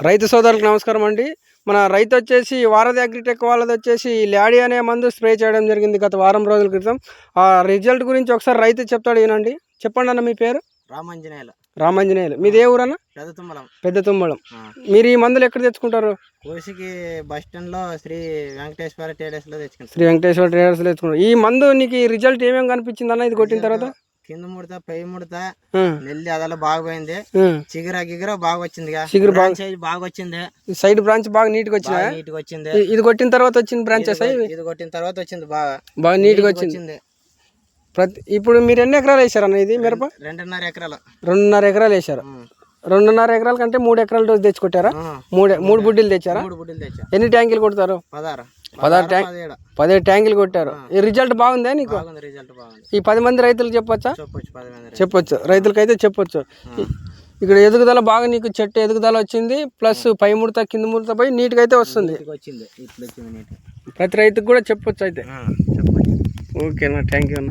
రైతు సోదరులకు నమస్కారం అండి. మన రైతు వచ్చేసి వారధి అగ్రిటెక్ వాళ్ళది వచ్చేసి ల్యాడీ అనే మందు స్ప్రే చేయడం జరిగింది గత వారం రోజుల క్రితం. ఆ రిజల్ట్ గురించి ఒకసారి రైతు చెప్తాడు వినండి. చెప్పండి అన్న, మీ పేరు? రామాంజనేయులు. మీది ఏ ఊరన్న? పెద్ద తుమ్మలం. మీరు ఈ మందులు ఎక్కడ తెచ్చుకుంటారు? కోసికి బస్ స్టాండ్ లో శ్రీ వెంకటేశ్వర ట్రేడర్స్ లో తెచ్చుకుంటారు. శ్రీ వెంకటేశ్వర ట్రేడర్స్ లో తెచ్చుకుంటారు. ఈ మందు నీకు రిజల్ట్ ఏమేమి కనిపించింది అన్న ఇది కొట్టిన తర్వాత? కింద ముడత పై ముడత నెల్లి అదలా బాగా పోయింది. చిగుర గిగుర బాగా వచ్చింది. చిగురు బాగా వచ్చింది. సైడ్ బ్రాంచ్ బాగా నీట్ గా వచ్చింది. ఇది కొట్టిన తర్వాత వచ్చింది బ్రాంచెస్. ఇది కొట్టిన తర్వాత వచ్చింది బాగా నీట్ గా వచ్చింది. ఇప్పుడు మీరు ఎన్ని ఎకరాలు వేసారు అన్న ఇది మిరప? 2.5 ఎకరాలు. 2.5 ఎకరాలు వేసారు. 2.5 ఎకరాల కంటే 3 ఎకరాల డోస్ తెచ్చుకొట్టారా? మూడు బుడ్డీలు తెచ్చారా? ఎన్ని ట్యాంకులు కొడతారు? 17 ట్యాంకులు కొట్టారు. ఈ రిజల్ట్ బాగుందా నీకు? ఈ 10 మంది రైతులకు చెప్పొచ్చా? చెప్పొచ్చు, రైతులకైతే చెప్పొచ్చు. ఇక్కడ ఎదుగుదల బాగా నీకు చెట్టు ఎదుగుదల వచ్చింది, ప్లస్ పై ముడత కింద ముడత పోయి నీట్గా అయితే వస్తుంది. ప్రతి రైతుకు కూడా చెప్పొచ్చు అయితే. ఓకేనా, థ్యాంక్ యూ అన్న.